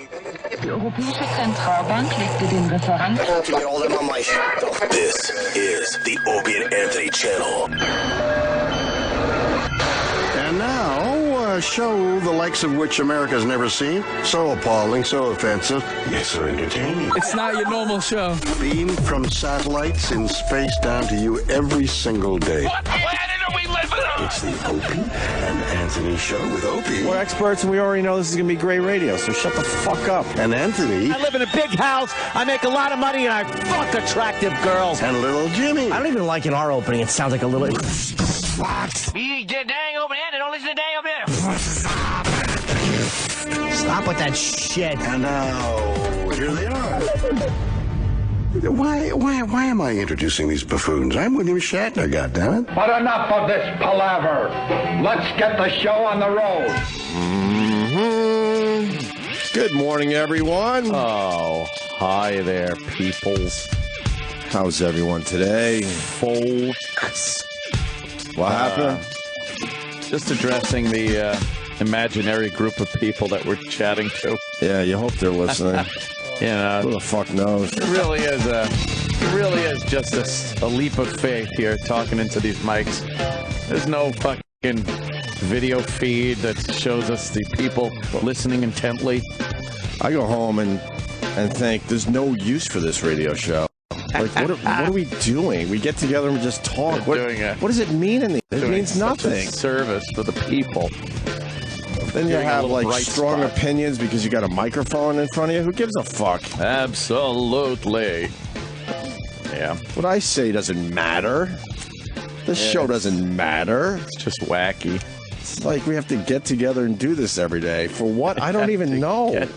Die Europäische Zentralbank legte den Referat. This is the Opie and Anthony channel. And now, a show the likes of which America's never seen. So appalling, so offensive, yet so entertaining. It's not your normal show. Beamed from satellites in space down to you every single day. What planet are we living on? It's the Opie and Anthony show with Opie. We're experts, and we already know this is going to be great radio, so shut the fuck up. And Anthony. I live in a big house, I make a lot of money, and I fuck attractive girls. And little Jimmy. I don't even like in our opening. It sounds like a little... You dang open hand and don't listen to dang open hand. Stop with that shit. And now, here they are. Why am I introducing these buffoons? I'm William Shatner, goddammit. But enough of this palaver. Let's get the show on the road. Mm-hmm. Good morning, everyone. Oh, hi there, peoples. How's everyone today? Folks. What happened? Just addressing the imaginary group of people that we're chatting to. Yeah, you hope they're listening. You know, who the fuck knows? It really is just a leap of faith here, talking into these mics. There's no fucking video feed that shows us the people listening intently. I go home and think there's no use for this radio show. Like, what are we doing? We get together and we just talk. What does it mean in the end? It means nothing. Service for the people. Then you have, like, strong opinions because you got a microphone in front of you. Who gives a fuck? Absolutely. Yeah. What I say doesn't matter. This show doesn't matter. It's just wacky. It's like we have to get together and do this every day. For what? I don't even know. I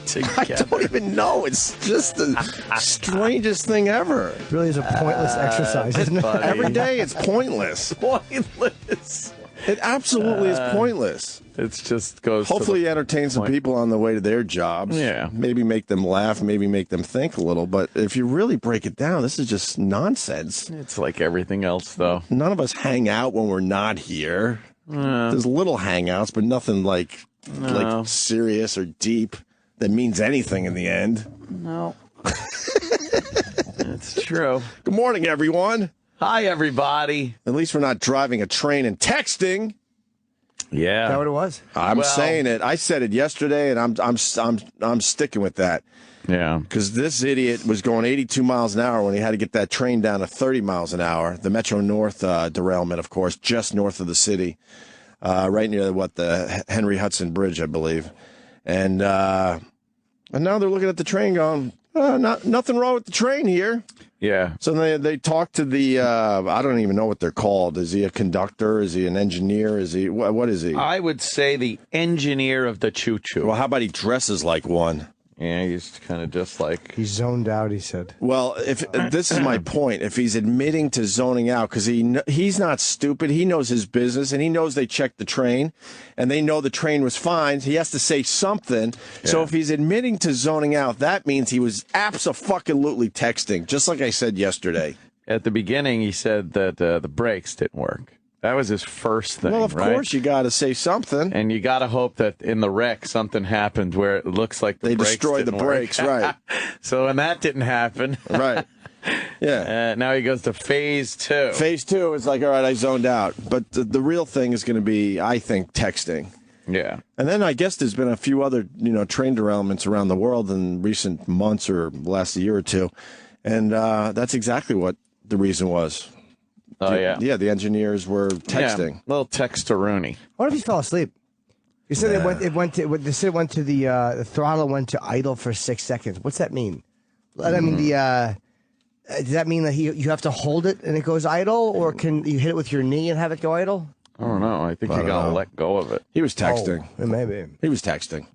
don't even know. It's just the strangest thing ever. It really is a pointless exercise, isn't it? Every day it's pointless. Pointless. It absolutely is pointless. It just goes. Hopefully, entertain some people on the way to their jobs. Yeah. Maybe make them laugh. Maybe make them think a little. But if you really break it down, this is just nonsense. It's like everything else, though. None of us hang out when we're not here. There's little hangouts, but nothing like serious or deep that means anything in the end. No. It's true. Good morning, everyone. Hi, everybody. At least we're not driving a train and texting. Yeah. Is that what it was? I'm saying it. I said it yesterday, and I'm sticking with that. Yeah. Because this idiot was going 82 miles an hour when he had to get that train down to 30 miles an hour. The Metro North derailment, of course, just north of the city, right near the Henry Hudson Bridge, I believe. And now they're looking at the train going, nothing wrong with the train here. Yeah. So they talk to the, I don't even know what they're called. Is he a conductor? Is he an engineer? Is he, what is he? I would say the engineer of the choo-choo. Well, how about he dresses like one? Yeah, he's kind of just like... He's zoned out, he said. Well, if this is my point. If he's admitting to zoning out, because he's not stupid. He knows his business, and he knows they checked the train, and they know the train was fine. He has to say something. Yeah. So if he's admitting to zoning out, that means he was abso-fucking-lutely texting, just like I said yesterday. At the beginning, he said that the brakes didn't work. That was his first thing, well, of course, you got to say something. And you got to hope that in the wreck, something happened where it looks like they destroyed the brakes, right. So, and that didn't happen. Right. Yeah. Now he goes to phase 2. Phase 2 is like, all right, I zoned out. But the real thing is going to be, I think, texting. Yeah. And then I guess there's been a few other, train derailments around the world in recent months or last year or two. And that's exactly what the reason was. Oh, yeah. Yeah, the engineers were texting. Yeah, little text-a-rooney. What if he fell asleep? You said it went to the throttle went to idle for 6 seconds. What's that mean? I mean, does that mean that you have to hold it and it goes idle, or can you hit it with your knee and have it go idle? I don't know. I think you got to let go of it. He was texting. Oh, maybe. He was texting.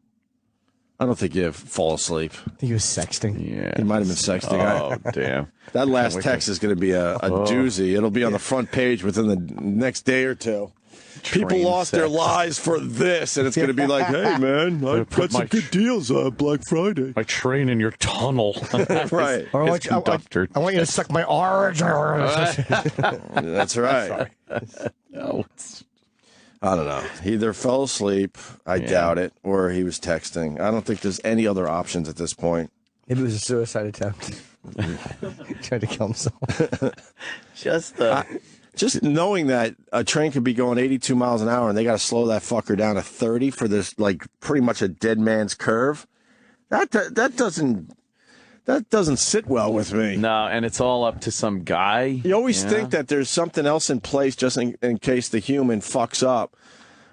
I don't think you fall asleep. I think he was sexting. Yeah. He might have been sexting. Oh, damn. That last text is going to be a doozy. It'll be on the front page within the next day or two. People lost their lives for this, and it's going to be like, hey, man, I got some good deals Black Friday. My train in your tunnel. Right. Or I want you to suck my arm. That's right. No, I don't know. He either fell asleep, I doubt it, or he was texting. I don't think there's any other options at this point. Maybe it was a suicide attempt. Tried to kill himself. Just knowing that a train could be going 82 miles an hour and they got to slow that fucker down to 30 for this, like, pretty much a dead man's curve, that doesn't sit well with me. No, and it's all up to some guy. You always think that there's something else in place just in case the human fucks up,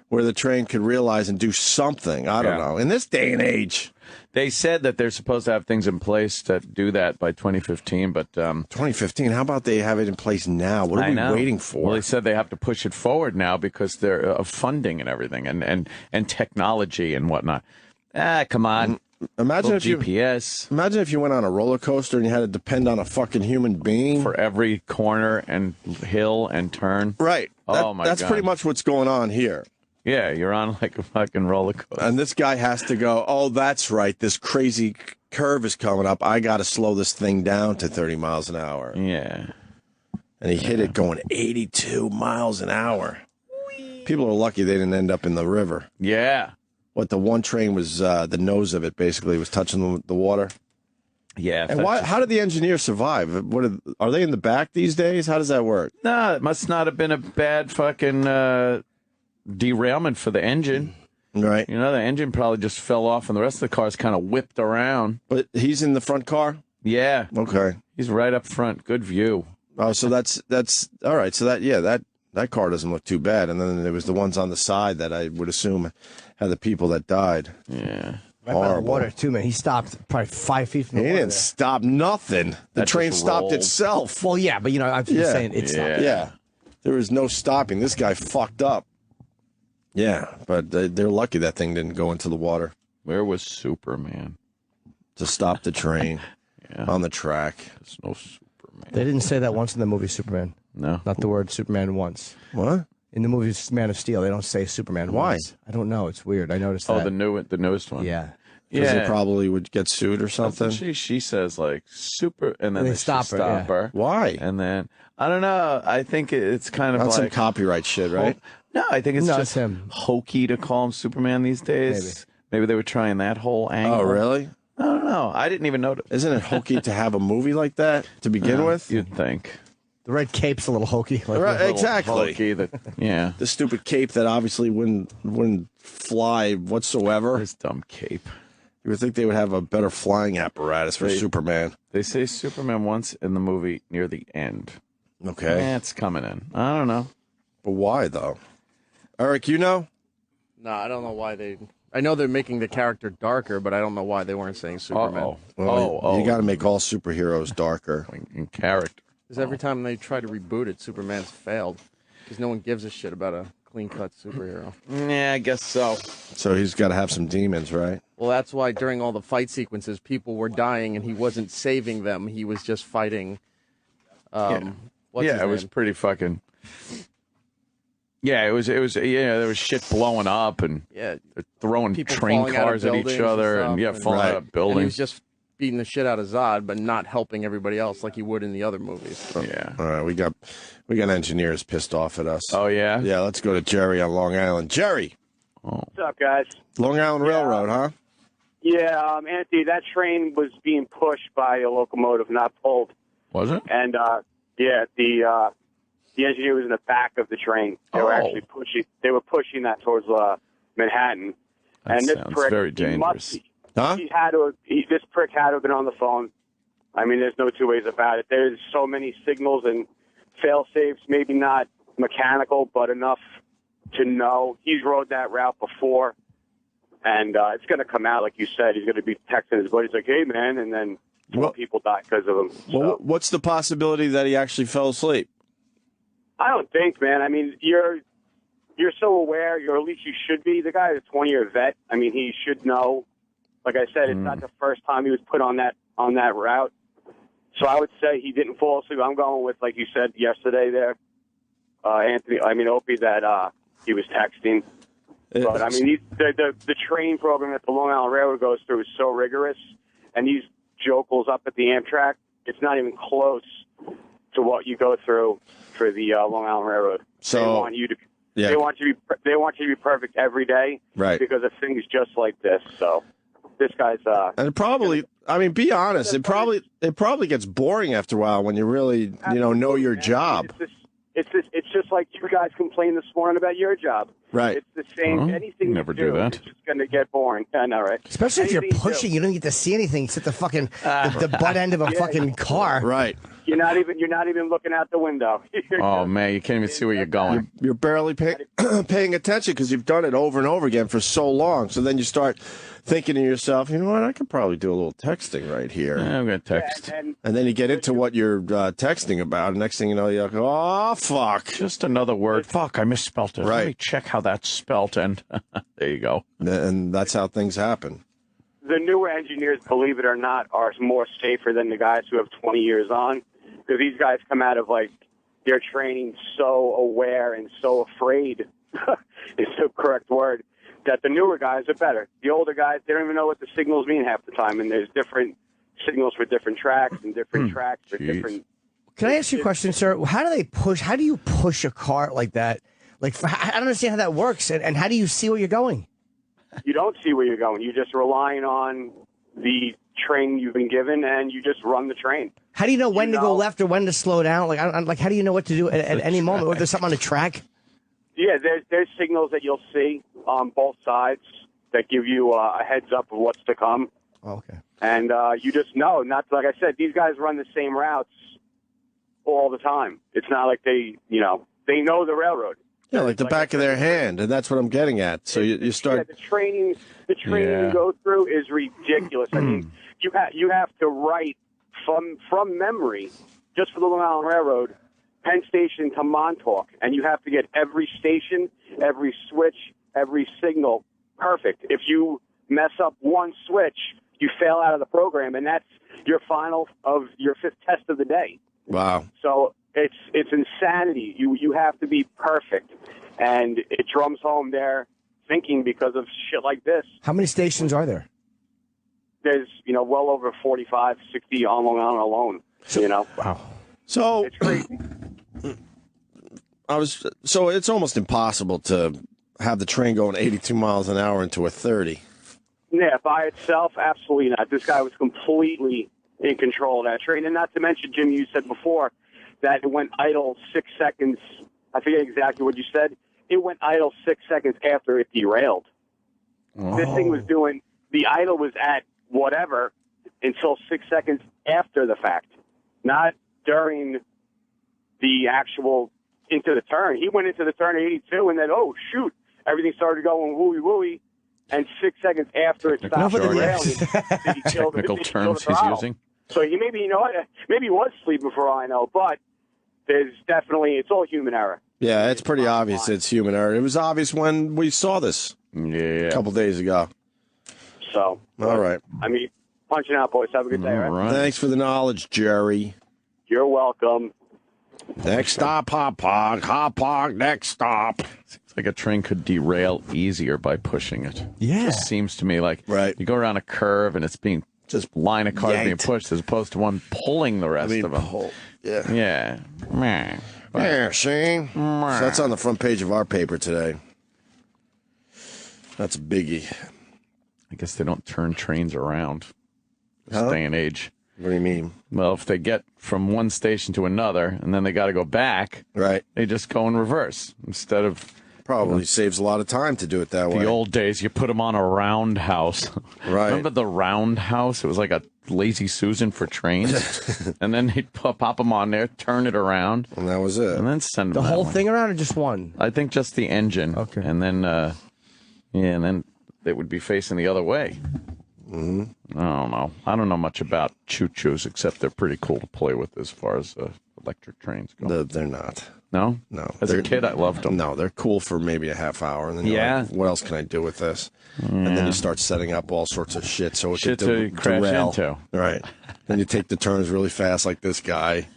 where the train could realize and do something. I don't know. In this day and age. They said that they're supposed to have things in place to do that by 2015, but 2015. How about they have it in place now? What are we waiting for? Well, they said they have to push it forward now because they're of funding and everything, and technology and whatnot. Come on. Imagine if GPS. Imagine if you went on a roller coaster and you had to depend on a fucking human being for every corner and hill and turn. Right. Oh my God. That's pretty much what's going on here. Yeah, you're on like a fucking roller coaster. And this guy has to go, oh, that's right. This crazy curve is coming up. I got to slow this thing down to 30 miles an hour. Yeah. And he hit it going 82 miles an hour. People are lucky they didn't end up in the river. Yeah. What, the one train was, the nose of it basically was touching the water? Yeah. And how did the engineers survive? Are they in the back these days? How does that work? No, it must not have been a bad fucking derailment for the engine. Right. You know, the engine probably just fell off and the rest of the car's kind of whipped around. But he's in the front car? Yeah. Okay. He's right up front. Good view. Oh, so that's all right. So that car doesn't look too bad. And then there was the ones on the side that I would assume had the people that died. Yeah. Right by the water, too, man. He stopped probably 5 feet from the water. He didn't stop nothing. The train stopped itself. Well, yeah, but, I'm just saying it stopped. Yeah. There was no stopping. This guy fucked up. Yeah, but they're lucky that thing didn't go into the water. Where was Superman? To stop the train on the track. There's no Superman. They didn't say that once in the movie Superman. No. Not the word Superman once. What? In the movie Man of Steel, they don't say Superman once. I don't know. It's weird. I noticed that. Oh, the newest one. Yeah. Because they probably would get sued or something. She says, like, super, and then they stop her. Why? And then, I don't know. I think it's kind of That's like some copyright shit, right? No, I think it's just him. hokey to call him Superman these days. Maybe they were trying that whole angle. Oh, really? I don't know. I didn't even notice. Isn't it hokey to have a movie like that to begin with? You'd think. The red cape's a little hokey. Right, exactly. Hokey yeah. The stupid cape that obviously wouldn't fly whatsoever. This dumb cape. You would think they would have a better flying apparatus for Superman. They say Superman once in the movie near the end. Okay. Yeah, it's coming in. I don't know. But why, though? Eric, you know? No, I don't know why they... I know they're making the character darker, but I don't know why they weren't saying Superman. You got to make all superheroes darker. In character. Because every time they try to reboot it, Superman's failed. Because no one gives a shit about a clean-cut superhero. Yeah, I guess so. So he's got to have some demons, right? Well, that's why during all the fight sequences, people were dying, and he wasn't saving them. He was just fighting... it was pretty fucking... Yeah, it was. There was shit blowing up and throwing train cars at each other and falling out of buildings. And he was just beating the shit out of Zod, but not helping everybody else like he would in the other movies. Yeah. All right, we got engineers pissed off at us. Oh yeah. Yeah, let's go to Jerry on Long Island. Jerry. What's up, guys? Long Island Railroad, huh? Yeah, Anthony, that train was being pushed by a locomotive, not pulled. Was it? And the engineer was in the back of the train. They were actually pushing. They were pushing that towards Manhattan. That and this sounds prick, very dangerous. He had to. This prick had to have been on the phone. I mean, there's no two ways about it. There's so many signals and fail safes. Maybe not mechanical, but enough to know he's rode that route before, and it's going to come out like you said. He's going to be texting his buddies like, "Hey, man," and then 12 people die because of him. Well, what's the possibility that he actually fell asleep? I don't think, man. I mean, you're so aware, or at least you should be. The guy is a 20-year vet. I mean, he should know. Like I said, it's not the first time he was put on that route. So I would say he didn't fall asleep. I'm going with, like you said yesterday there, Opie, that he was texting. But, I mean, the train program that the Long Island Railroad goes through is so rigorous, and these jokels up at the Amtrak, it's not even close to what you go through for the Long Island Railroad. So they want you to. Yeah. They want you to be perfect every day, Right. Because of things just like this. So this guy's and it probably, I mean, be honest, it probably gets boring after a while when you really know your job. It's just like you guys complained this morning about your job. Right. It's the same. Huh? Anything Never you do that. It's just going to get boring. I know, right? Especially if you're Anything pushing, you don't get to see anything except the fucking the butt end of a fucking car. Right. You're not even looking out the window. Oh, man, you can't even see where you're going. You're barely paying attention because you've done it over and over again for so long. So then you start thinking to yourself, you know what, I could probably do a little texting right here. I'm going to text. And And then you get into what you're texting about. And next thing you know, you're like, oh, fuck. Just another word. Fuck, I misspelled it. Right. Let me check how that's spelt. And there you go. And that's how things happen. the newer engineers, believe it or not, are more safer than the guys who have 20 years on, because these guys come out of like their training so aware and so afraid is the correct word, that the newer guys are better. The older guys, they don't even know what the signals mean half the time, and there's different signals for different tracks and different tracks for different. Can I ask you a question, sir? How do they push? How do you push a cart like that? Like, I don't understand how that works, and how do you see where you're going? You don't see where you're going. You're just relying on the train you've been given, and you just run the train. How do you know when to go left or when to slow down? Like, like, how do you know what to do at any moment? Or there's something on the track? Yeah, there's signals that you'll see on both sides that give you a heads up of what's to come. Oh, okay. And you just know. Not like I said, these guys run the same routes all the time. It's not like they know the railroad. Yeah, like the back of their hand, and that's what I'm getting at. So you start. Yeah, the training you go through is ridiculous. I mean, you have to write from memory, just for the Long Island Railroad, Penn Station to Montauk, and you have to get every station, every switch, every signal perfect. If you mess up one switch, you fail out of the program, and that's your final of your fifth test of the day. Wow. So it's insanity. You have to be perfect, and it drums home their thinking because of shit like this. How many stations are there? There's well over 45, 60 on Long Island alone. Wow. So it's crazy. So it's almost impossible to have the train going 82 miles an hour into a 30. Yeah, by itself, absolutely not. This guy was completely in control of that train, and not to mention, Jim, you said before that it went idle 6 seconds. I forget exactly what you said. It went idle 6 seconds after it derailed. Oh. This thing was doing, the idle was at whatever until 6 seconds after the fact, not during the actual into the turn. He went into the turn at 82, and then, oh, shoot, everything started going wooey-wooey, and 6 seconds after it stopped derailing, technical terms he's using. So maybe he was sleeping for all I know, but it's all human error. Yeah, it's pretty obvious it's human error. It was obvious when we saw this a couple days ago. So, all right. I mean, punching out, boys. Have a good day. All right? Thanks for the knowledge, Jerry. You're welcome. Next stop, Hop Hog, next stop. Seems like a train could derail easier by pushing it. Yeah. It just seems to me like you go around a curve and it's being just line of cars being pushed as opposed to one pulling the rest of them. Yeah. Meh. Yeah, see? So that's on the front page of our paper today. That's a biggie. I guess they don't turn trains around this day and age. What do you mean? Well, if they get from one station to another and then they got to go back, they just go in reverse instead of... Probably saves a lot of time to do it that way. The old days, you put them on a roundhouse. Right. Remember the roundhouse? It was like a Lazy Susan for trains. And then they'd pop them on there, turn it around. And that was it. And then send them The whole thing around or just one? I think just the engine. Okay. And then, and then they would be facing the other way. Mm-hmm. I don't know much about choo-choos, except they're pretty cool to play with as far as electric trains go. They're not. No? No. As a kid, I loved them. No, they're cool for maybe a half hour. And then you're like, what else can I do with this? And then you start setting up all sorts of shit so it Shit could to crash derail. into. Right. Then you take the turns really fast like this guy.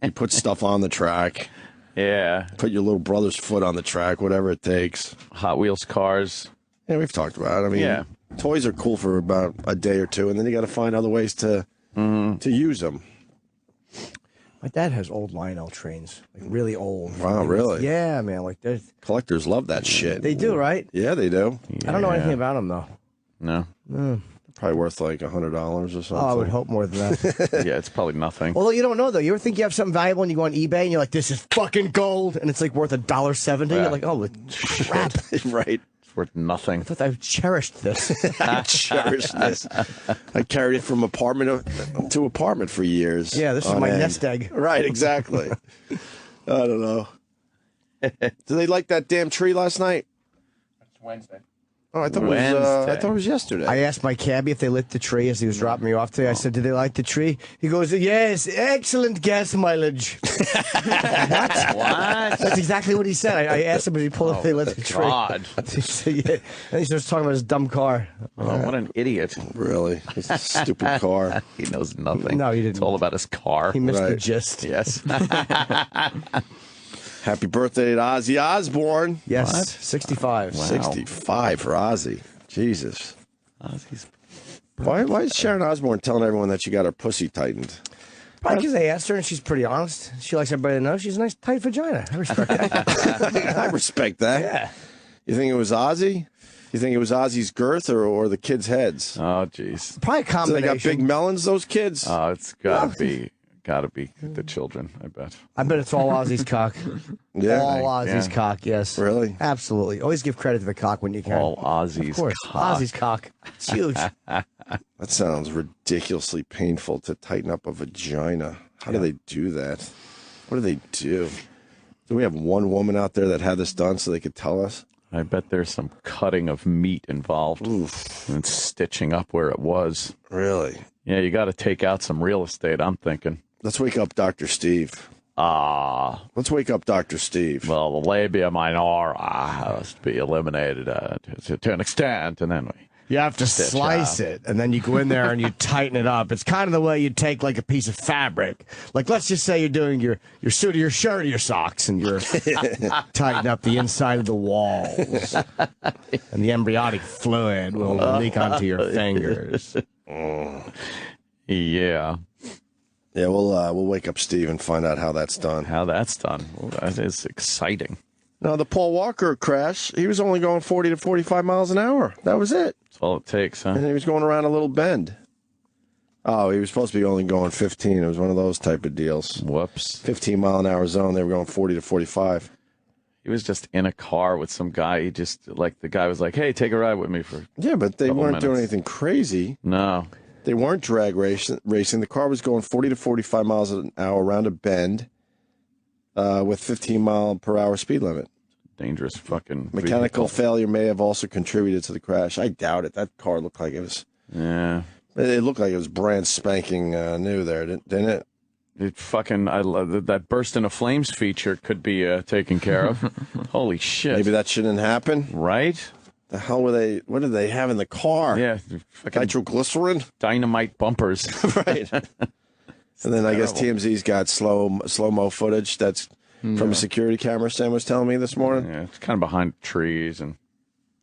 You put stuff on the track. Yeah. Put your little brother's foot on the track, whatever it takes. Hot Wheels cars. Yeah, we've talked about it. I mean, toys are cool for about a day or two, and then you got to find other ways to use them. My dad has old Lionel trains, like really old. Wow, really? Yeah, man. Like collectors love that shit. They do, right? Yeah, they do. Yeah. I don't know anything about them though. No. Probably worth like $100 or something. Oh, I would hope more than that. Yeah, it's probably nothing. Although you don't know though. You ever think you have something valuable and you go on eBay and you're like, "This is fucking gold," and it's like worth $1.70. Yeah. You're like, "Oh, crap!" Right. It's worth nothing. I thought I cherished this. I cherished this. I carried it from apartment to apartment for years. Yeah, this is my nest egg. Right, exactly. I don't know. Did they like that damn tree last night? It's Wednesday. Oh, I thought it was yesterday. I asked my cabbie if they lit the tree as he was dropping me off today. I said, "Did they light the tree?" He goes, "Yes, excellent gas mileage." What? That's exactly what he said. I asked him if he pulled if they lit the tree. God. He said, yeah. And he starts talking about his dumb car. Oh, what an idiot. Really? It's a stupid car. He knows nothing. No, he didn't. It's all about his car. He missed the gist. Yes. Happy birthday to Ozzy Osbourne. Yes, What? 65. Wow. 65 for Ozzy. Jesus. Ozzy's Why is Sharon Osbourne telling everyone that she got her pussy tightened? Probably because they asked her and she's pretty honest. She likes everybody to know she's a nice tight vagina. I respect that. I respect that. Yeah. You think it was Ozzy? You think it was Ozzy's girth or the kids' heads? Oh, jeez. Probably a So they combination. got big melons, those kids? Oh, it's gotta be the children, I bet. I bet it's all Ozzy's cock. Yeah. All Ozzy's Yeah. cock, yes. Really? Absolutely. Always give credit to the cock when you can. All Ozzy's Of course. cock. Ozzy's cock. It's huge. That sounds ridiculously painful to tighten up a vagina. How do they do that? What do they do? Do we have one woman out there that had this done so they could tell us? I bet there's some cutting of meat involved. Oof. And stitching up where it was. Really? Yeah, you got to take out some real estate, I'm thinking. Let's wake up Dr. Steve. Let's wake up Dr. Steve. Well, the labia minora has to be eliminated to an extent, and then we... You have to slice it, and then you go in there and you tighten it up. It's kind of the way you take like a piece of fabric. Like, let's just say you're doing your suit or your shirt or your socks, and you're tighten up the inside of the walls, and the embryonic fluid will leak onto your fingers. Yeah. Yeah, we'll wake up Steve and find out how that's done. How that's done. Well, that is exciting. No, the Paul Walker crash, he was only going 40 to 45 miles an hour. That was it. That's all it takes, huh? And he was going around a little bend. Oh, he was supposed to be only going 15. It was one of those type of deals. Whoops. 15-mile-an-hour zone. They were going 40 to 45. He was just in a car with some guy. He just, like, the guy was like, hey, take a ride with me for... Yeah, but they Couple weren't doing minutes. anything crazy. No. They weren't drag racing. The car was going 40 to 45 miles an hour around a bend with 15-mile-per-hour speed limit. Dangerous fucking Mechanical vehicle. failure may have also contributed to the crash. I doubt it. That car looked like it was... Yeah. It looked like it was brand spanking new there, didn't it? It fucking, I love that burst into flames feature could be taken care of. Holy shit. Maybe that shouldn't happen. Right? The hell were they? What did they have in the car? Yeah. Fucking Nitroglycerin? dynamite bumpers. Right. And then I guess TMZ's got slow-mo footage that's from a security camera, Sam was telling me this morning. Yeah, it's kind of behind trees and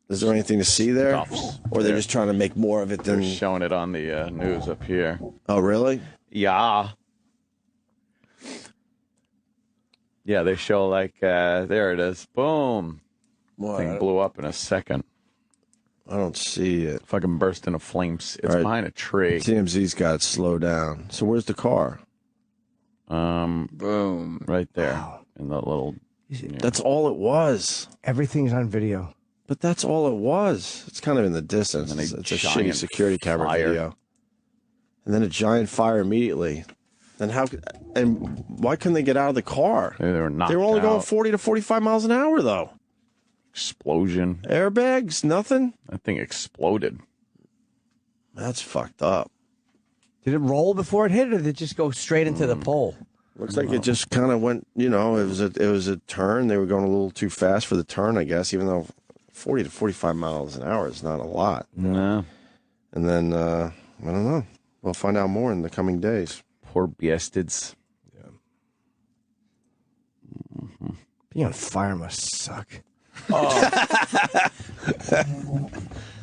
Is there anything to see there? stuffs. Or they're just trying to make more of it They're than... showing it on the news up here. Oh, really? Yeah. Yeah, they show like, there it is. Boom. What? Thing blew up in a second. I don't see it. Fucking burst into flames. It's All right. behind a tree. TMZ's got it slowed down. So where's the car? Boom. Right there. In the little... That's all it was. Everything's on video. But that's all it was. It's kind of in the distance. And a It's a giant shitty security camera fire. video. And then a giant fire immediately. Then how? And why couldn't they get out of the car? They were knocked They were only going out. 40 to 45 miles an hour, though. Explosion. Airbags, nothing. That thing exploded. That's fucked up. Did it roll before it hit, or did it just go straight into the pole? Looks like it just kind of went. You know, it was a turn. They were going a little too fast for the turn, I guess. Even though 40 to 45 miles an hour is not a lot. No. And then I don't know. We'll find out more in the coming days. Poor bastards. Being on fire must suck. I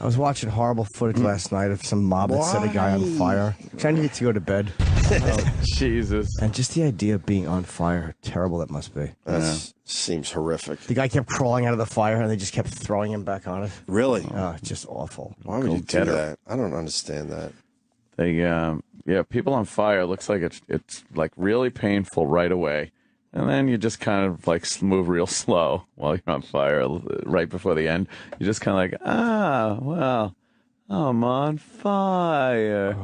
was watching horrible footage last night of some mob that set a guy on fire. I needed to go to bed. Oh, Jesus. And just the idea of being on fire, how terrible that must be. That seems horrific. The guy kept crawling out of the fire, and they just kept throwing him back on it. Really? Oh, just awful. Why would you do that? I don't understand that. They, people on fire, it looks like it's like really painful right away. And then you just kind of like move real slow while you're on fire right before the end. You're just kind of like, well, I'm on fire.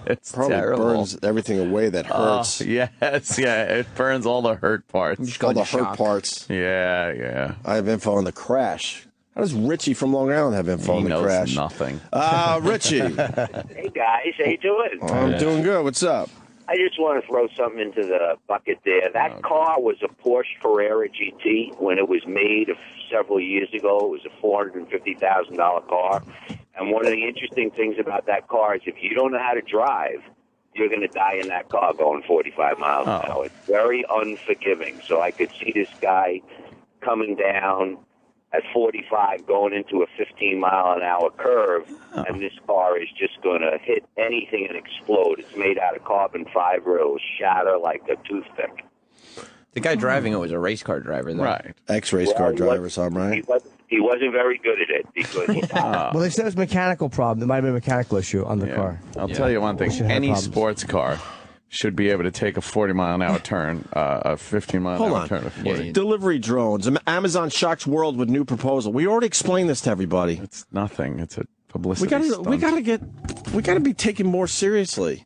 It's probably terrible. Burns everything away that hurts. Yes, it burns all the hurt parts. All the hurt parts. Yeah. I have info on the crash. How does Richie from Long Island have info on the crash? He knows nothing. Richie. Hey, guys. How you doing? I'm doing good. What's up? I just want to throw something into the bucket there. That car was a Porsche Carrera GT when it was made several years ago. It was a $450,000 car. And one of the interesting things about that car is if you don't know how to drive, you're going to die in that car going 45 miles an hour. It's very unforgiving. So I could see this guy coming down at 45 going into a 15-mile-an-hour curve, and this car is just going to hit anything and explode. It's made out of carbon fiber. It'll shatter like a toothpick. The guy driving it was a race car driver, though. Right. Ex-race car driver, something, right? He wasn't very good at it because he Well, they said it was a mechanical problem. There might have been a mechanical issue on the car. I'll tell you one thing. Any sports car should be able to take a 40-mile-an-hour turn, a 15-mile-an-hour turn. Of 40. Delivery drones. Amazon shocks world with new proposal. We already explained this to everybody. It's nothing. It's a publicity stunt. We gotta be taken more seriously.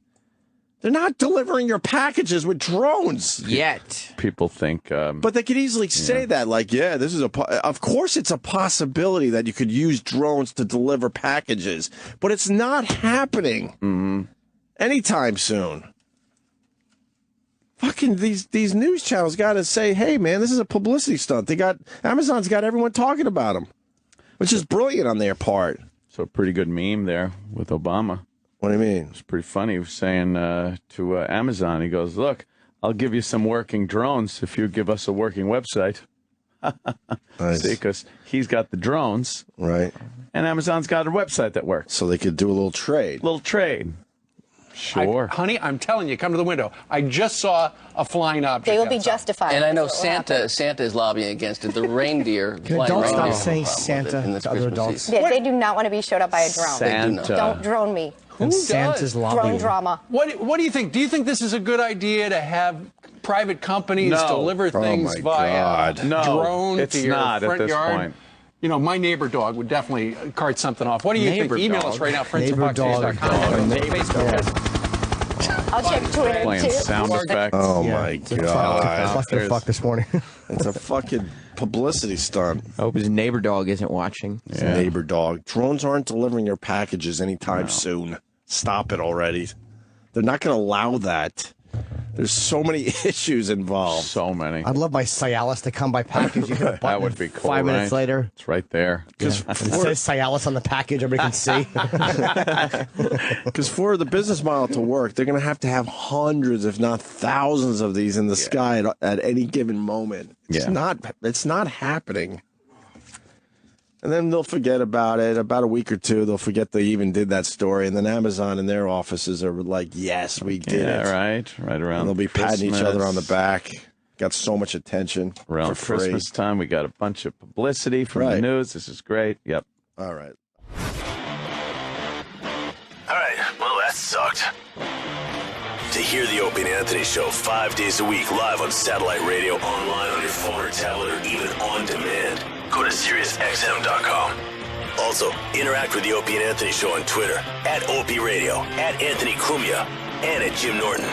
They're not delivering your packages with drones yet. People think, but they could easily say that, like, this is of course it's a possibility that you could use drones to deliver packages, but it's not happening anytime soon. Fucking these news channels got to say, hey man, this is a publicity stunt. Amazon's got everyone talking about them, which is brilliant on their part. So a pretty good meme there with Obama. What do you mean? It's pretty funny. He was saying to Amazon, he goes, look, I'll give you some working drones if you give us a working website. Nice. See, because he's got the drones. Right. And Amazon's got a website that works. So they could do a little trade. Sure. Honey, I'm telling you, come to the window. I just saw a flying object. They will be outside. justified. And I know Santa is lobbying against it. The reindeer. Adults stop saying Santa to other adults. Yeah, they do not want to be showed up by a drone. Santa. Don't drone me. Who does? Santa's lobbying. Drone drama. What do you think? Do you think this is a good idea to have private companies deliver things via drone it's to your not front at this yard? point. You know, my neighbor dog would definitely cart something off. What do you think? Email us right now, friends@foxnews.com. I'll check Twitter Playing too. sound effects. Oh my God! Fuck this morning. It's a fucking publicity stunt. I hope his neighbor dog isn't watching. His neighbor dog. Drones aren't delivering your packages anytime soon. Stop it already. They're not going to allow that. There's so many issues involved. So many. I'd love my Cialis to come by package. You hit a button, That would be cool. 5 minutes later. It's right there. It says Cialis on the package. Everybody can see. Because for the business model to work, they're going to have hundreds, if not thousands, of these in the sky at any given moment. It's not happening. And then they'll forget about it. About a week or two, they'll forget they even did that story. And then Amazon in their offices are like, yes, we did it. Right around. And they'll be patting each other on the back. Got so much attention. Around for free. Christmas time, we got a bunch of publicity from the news. This is great. Yep. All right. All right, well, that sucked. To hear the Opie and Anthony Show 5 days a week live on satellite radio, online on your phone or tablet, or even on demand, go to SiriusXM.com. Also, interact with the Opie and Anthony Show on Twitter, @Opie Radio, @Anthony Cumia, and @Jim Norton.